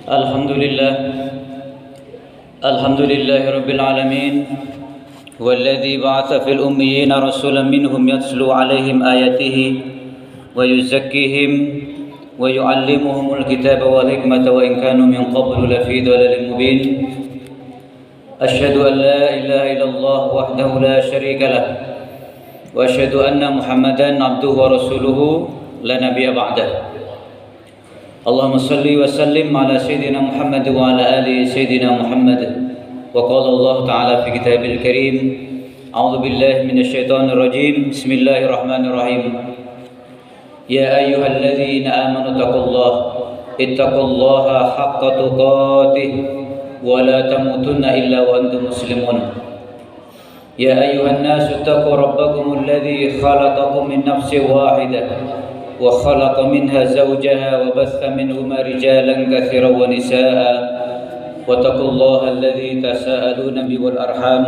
الحمد لله الحمد لله رب العالمين والذي بعث في الأميين رسولا منهم يتلو عليهم آياته ويزكيهم ويعلمهم الكتاب والحكمة وإن كانوا من قبل لفي ضلال مبين أشهد أن لا إله إلا الله وحده لا شريك له وأشهد أن محمدا عبده ورسوله لا نبي بعده اللهم صل وسلم على سيدنا محمد وعلى آل سيدنا محمد وقال الله تعالى في كتابه الكريم أعوذ بالله من الشيطان الرجيم بسم الله الرحمن الرحيم يا أيها الذين آمنوا اتقوا الله حق تقاته ولا تموتن إلا وأنتم مسلمون يا أيها الناس اتقوا ربكم الذي خلقكم من نفس واحدة وخلق منها زوجها وبث منهما رجالا كثيرا ونساء واتقوا الله الذي تساءلون به والأرحام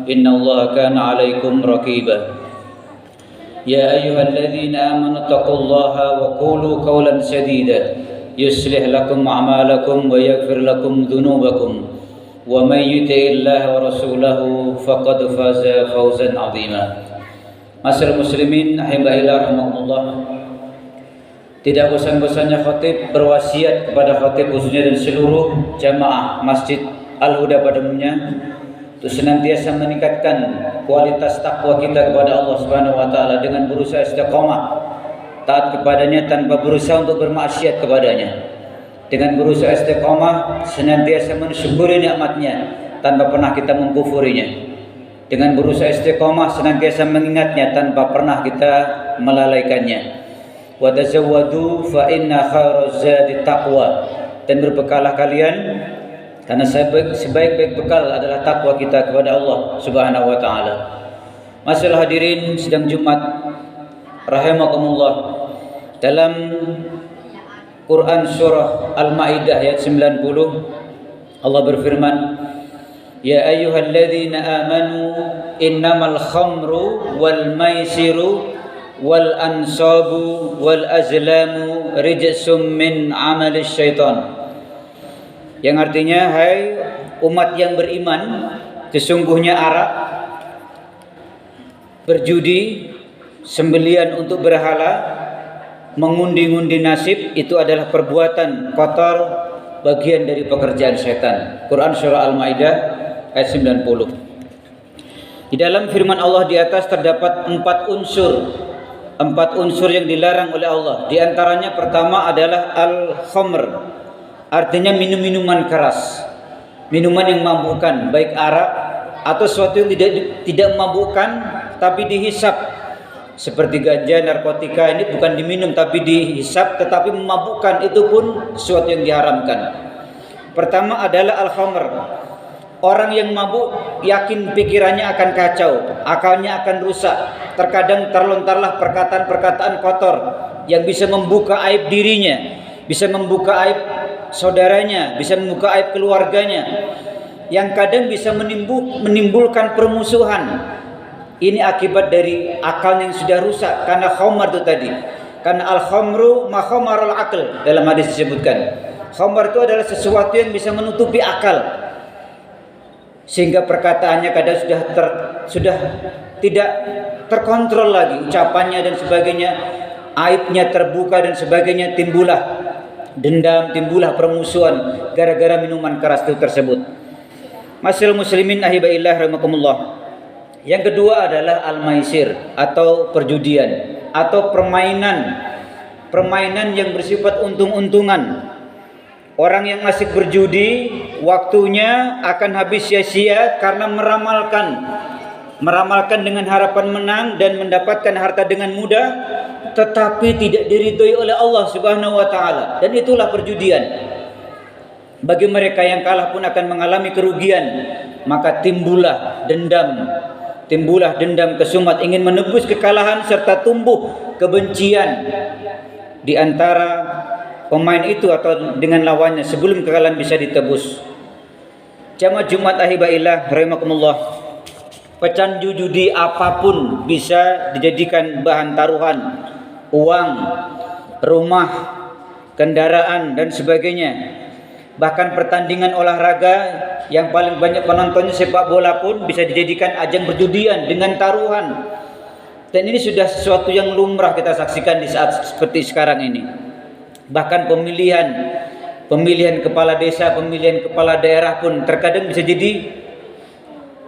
إن الله كان عليكم رقيبا يا أيها الذين آمنوا اتقوا الله وقولوا قولا سديدا يصلح لكم أعمالكم ويغفر لكم ذنوبكم ومن يطع الله ورسوله فقد فاز فوزا عظيما. Masyaallah muslimin rahimakumullah rahimakumullah. Tidak bosan-bosannya khatib berwasiat kepada khatib khususnya dan seluruh jamaah Masjid Al-Huda pada umumnya untuk senantiasa meningkatkan kualitas takwa kita kepada Allah Subhanahu wa taala dengan berusaha istiqamah taat kepadanya tanpa berusaha untuk bermaksiat kepadanya, dengan berusaha istiqamah senantiasa mensyukuri nikmatnya tanpa pernah kita mengkufurinya, dengan berusaha istiqamah senantiasa mengingatnya tanpa pernah kita melalaikannya. Wa tazawwadu fa inna khairaz zadi taqwa, dan berbekalah kalian karena sebaik-baik bekal adalah takwa kita kepada Allah Subhanahu wa taala. Masalah hadirin sidang Jumat rahimakumullah. Dalam Quran surah Al-Maidah ayat 90 Allah berfirman, ya ayyuhalladzina amanu innamal khamru wal maisiru wal ansabu wal azlamu rijsum min amalis syaitan, yang artinya, hai umat yang beriman, sesungguhnya arak, berjudi, sembelian untuk berhala, mengundi-ngundi nasib itu adalah perbuatan kotor, bagian dari pekerjaan setan. Quran surah Al-Maidah ayat 90. Di dalam firman Allah di atas terdapat empat unsur yang dilarang oleh Allah. Di antaranya pertama adalah al-khamr, artinya minum-minuman keras, minuman yang memabukkan, baik arak atau sesuatu yang tidak memabukkan tapi dihisap, seperti ganja, narkotika. Ini bukan diminum tapi dihisap tetapi memabukkan, itu pun sesuatu yang diharamkan. Pertama adalah al-khamr. Orang yang mabuk yakin pikirannya akan kacau, akalnya akan rusak. Terkadang terlontarlah perkataan-perkataan kotor yang bisa membuka aib dirinya, bisa membuka aib saudaranya, bisa membuka aib keluarganya, yang kadang bisa menimbulkan permusuhan. Ini akibat dari akalnya yang sudah rusak karena khamar itu tadi. Karena al-khamru ma khamarul aql, dalam hadis disebutkan. Khamar itu adalah sesuatu yang bisa menutupi akal, sehingga perkataannya kadang sudah tidak terkontrol lagi, ucapannya dan sebagainya, aibnya terbuka dan sebagainya, timbullah dendam, timbullah permusuhan gara-gara minuman keras itu tersebut. Masyaallah muslimin ahibaillah rahimakumullah. Yang kedua adalah al-maisir atau perjudian atau permainan yang bersifat untung-untungan. Orang yang asik berjudi, waktunya akan habis sia-sia karena meramalkan dengan harapan menang dan mendapatkan harta dengan mudah, tetapi tidak diridhoi oleh Allah Subhanahu wa taala, dan itulah perjudian. Bagi mereka yang kalah pun akan mengalami kerugian, maka timbullah dendam kesumat, ingin menebus kekalahan serta tumbuh kebencian di antara pemain itu atau dengan lawannya sebelum kekalahan bisa ditebus. Jamaah Jumat ahibaillah rahimakumullah. Pecandu judi apapun bisa dijadikan bahan taruhan, uang, rumah, kendaraan dan sebagainya. Bahkan pertandingan olahraga yang paling banyak penontonnya sepak bola pun bisa dijadikan ajang perjudian dengan taruhan. Dan ini sudah sesuatu yang lumrah kita saksikan di saat seperti sekarang ini. Bahkan pemilihan kepala desa, pemilihan kepala daerah pun terkadang bisa jadi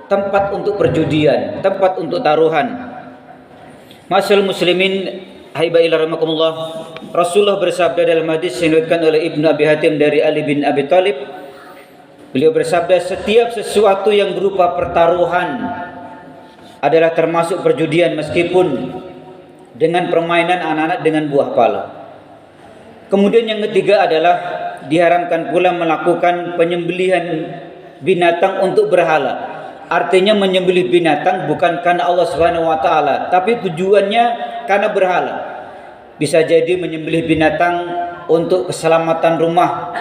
tempat untuk perjudian, tempat untuk taruhan. Masyaallah muslimin, haibaillah rahimakumullah. Rasulullah bersabda dalam hadis yang diriwayatkan oleh Ibnu Abi Hatim dari Ali bin Abi Thalib. Beliau bersabda, setiap sesuatu yang berupa pertaruhan adalah termasuk perjudian, meskipun dengan permainan anak-anak dengan buah pala. Kemudian yang ketiga adalah diharamkan pula melakukan penyembelihan binatang untuk berhala. Artinya menyembelih binatang bukan karena Allah Subhanahu wa taala, tapi tujuannya karena berhala. Bisa jadi menyembelih binatang untuk keselamatan rumah.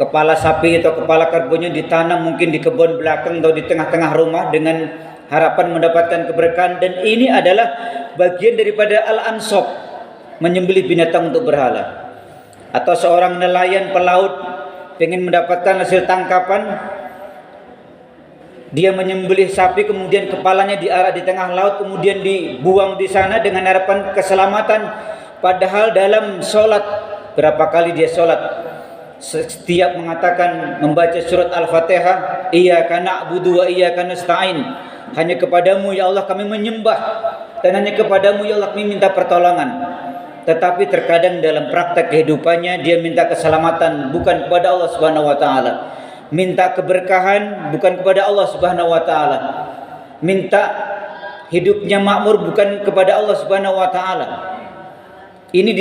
Kepala sapi atau kepala kerbaunya ditanam mungkin di kebun belakang atau di tengah-tengah rumah dengan harapan mendapatkan keberkahan, dan ini adalah bagian daripada al-ansab, menyembelih binatang untuk berhala. Atau seorang nelayan pelaut ingin mendapatkan hasil tangkapan, dia menyembelih sapi, kemudian kepalanya diarak di tengah laut, kemudian dibuang di sana dengan harapan keselamatan. Padahal dalam sholat, berapa kali dia sholat, setiap mengatakan, membaca surat Al-Fatihah, iyyaka na'budu wa iyyaka nasta'in, hanya kepadamu ya Allah kami menyembah, dan hanya kepadamu ya Allah kami minta pertolongan. Tetapi terkadang dalam praktek kehidupannya dia minta keselamatan bukan kepada Allah Subhanahu wa taala, minta keberkahan bukan kepada Allah Subhanahu wa taala, minta hidupnya makmur bukan kepada Allah Subhanahu wa taala. Ini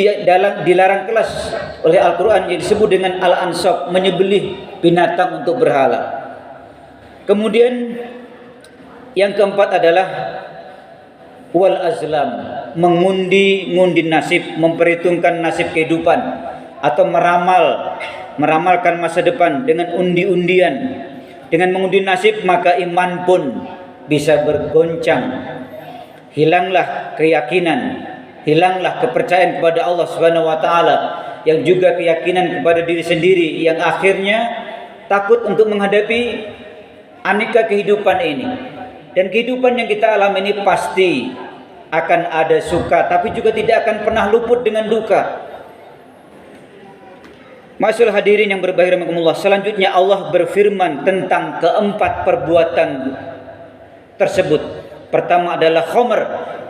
dilarang keras oleh Al-Qur'an yang disebut dengan al-ansab, menyembelih binatang untuk berhala. Kemudian yang keempat adalah wal azlam, mengundi nasib, memperhitungkan nasib kehidupan atau meramalkan masa depan dengan undi-undian. Dengan mengundi nasib maka iman pun bisa bergoncang. Hilanglah keyakinan, hilanglah kepercayaan kepada Allah Subhanahu wa taala, yang juga keyakinan kepada diri sendiri, yang akhirnya takut untuk menghadapi aneka kehidupan ini. Dan kehidupan yang kita alami ini pasti akan ada suka, tapi juga tidak akan pernah luput dengan duka. Masyaallah hadirin yang berbahagia rahimakumullah, selanjutnya Allah berfirman tentang keempat perbuatan tersebut. Pertama adalah khamr,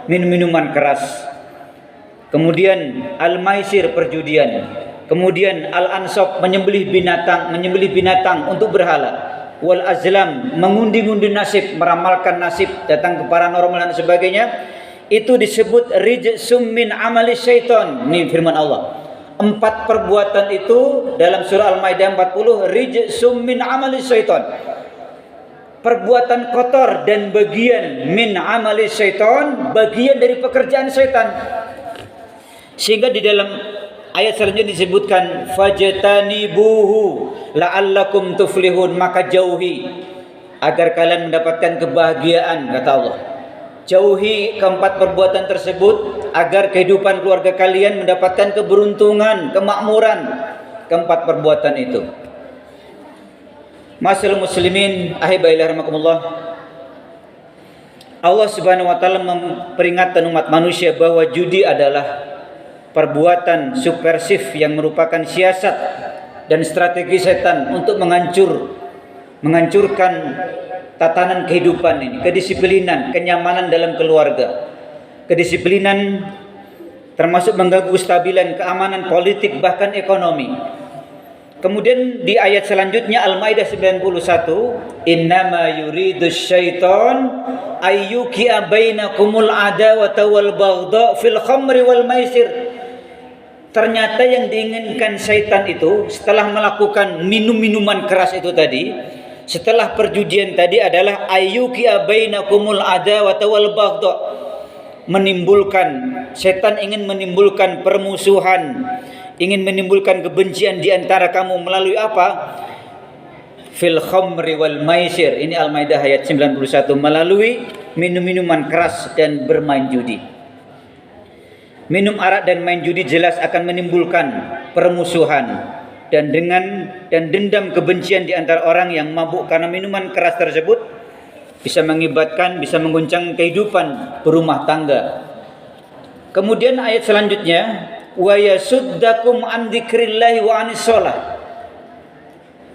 minuman keras. Kemudian al-maisir, perjudian. Kemudian al-ansab, menyembelih binatang untuk berhala. Wal azlam, mengundi-undi nasib, meramalkan nasib, datang ke paranormal dan sebagainya. Itu disebut rijsum min amali syaitan. Ini firman Allah. 4 perbuatan itu dalam surah Al-Maidah 40, rijsum min amali syaitan, perbuatan kotor dan bagian min amali syaitan, bagian dari pekerjaan syaitan. Sehingga di dalam ayat selanjutnya disebutkan fajtanibuhu la'allakum tuflihun, maka jauhi agar kalian mendapatkan kebahagiaan, kata Allah. Jauhi keempat perbuatan tersebut agar kehidupan keluarga kalian mendapatkan keberuntungan, kemakmuran. Keempat perbuatan itu. Masyaallah muslimin, ahibaillah rahimakumullah. Allah Subhanahu wa taala memperingatkan umat manusia bahwa judi adalah perbuatan subversif yang merupakan siasat dan strategi setan untuk menghancurkan tatanan kehidupan ini, kedisiplinan, kenyamanan dalam keluarga. Kedisiplinan termasuk mengganggu kestabilan, keamanan politik, bahkan ekonomi. Kemudian di ayat selanjutnya Al-Maidah 91, innama yuridus syaitan ayyuki'a bainakumul adawata wal baghdha fil khamri wal maisir. Ternyata yang diinginkan syaitan itu setelah melakukan minuman keras itu tadi, setelah perjudian tadi adalah ayyuki'a bainakumul adawata wal baghdha, setan ingin menimbulkan permusuhan, ingin menimbulkan kebencian di antara kamu melalui apa? Fil khamri wal maisir. Ini Al-Maidah ayat 91, melalui minum-minuman keras dan bermain judi. Minum arak dan main judi jelas akan menimbulkan permusuhan, dan dendam kebencian di antara orang yang mabuk karena minuman keras tersebut bisa mengguncang kehidupan berumah tangga. Kemudian ayat selanjutnya, wa yasuddakum an dzikrillahi wa anis shalah.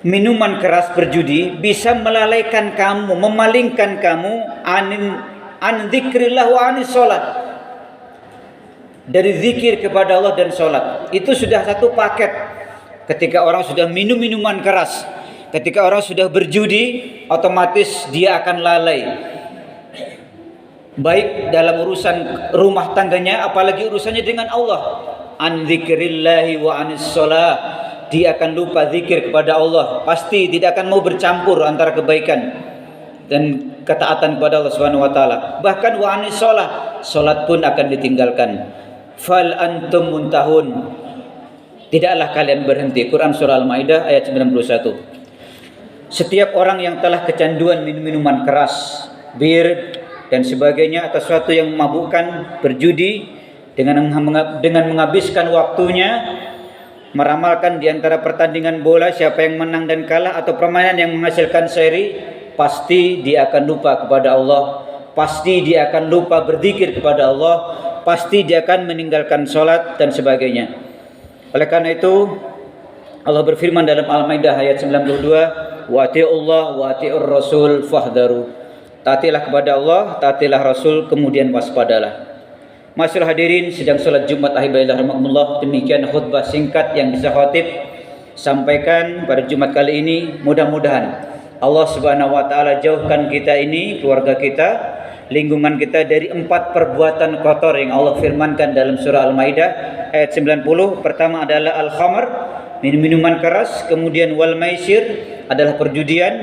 Minuman keras berjudi bisa melalaikan kamu, memalingkan kamu an dzikrillah wa anis shalah, dari zikir kepada Allah dan salat. Itu sudah satu paket. Ketika orang sudah minum minuman keras, ketika orang sudah berjudi, otomatis dia akan lalai, baik dalam urusan rumah tangganya, apalagi urusannya dengan Allah. An dzikrillahi wa anis shalah, dia akan lupa zikir kepada Allah, pasti tidak akan mau bercampur antara kebaikan dan ketaatan kepada Allah Subhanahu wa taala. Bahkan wa anis shalah, salat pun akan ditinggalkan. Fal antum muntahun, tidaklah kalian berhenti. Quran surah Al-Maidah ayat 91. Setiap orang yang telah kecanduan minuman keras, bir dan sebagainya, atau sesuatu yang memabukkan, berjudi dengan menghabiskan waktunya meramalkan di antara pertandingan bola siapa yang menang dan kalah, atau permainan yang menghasilkan seri, pasti dia akan lupa kepada Allah, pasti dia akan lupa berzikir kepada Allah, pasti dia akan meninggalkan sholat dan sebagainya. Oleh karena itu Allah berfirman dalam Al-Maidah ayat 92, wa ati'ullah wa ati'ur rasul fahdharu. Taatilah kepada Allah, taatilah Rasul, kemudian waspadalah. Masyaallah hadirin sedang salat Jumat ahibaillah rahimakumullah, demikian khutbah singkat yang bisa khatib sampaikan pada Jumat kali ini. Mudah-mudahan Allah Subhanahu wa taala jauhkan kita ini, keluarga kita, lingkungan kita dari 4 perbuatan kotor yang Allah firmankan dalam surah Al-Maidah ayat 90. Pertama adalah al-khamr, minuman keras, kemudian wal maisir adalah perjudian,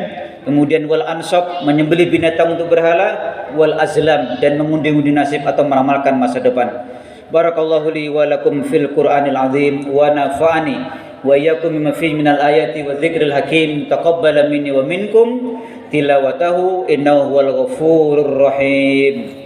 kemudian wal ansab, menyembelih binatang untuk berhala, wal azlam, dan mengundi-undi nasib atau meramalkan masa depan. Barakallahu li wa lakum fil Qur'anil azim wa nafa'ani wa iyyakum bima fihi minal ayati wa dzikril hakim. Taqabbala minni wa minkum tilawatahu innahu huwal ghafurur rahim.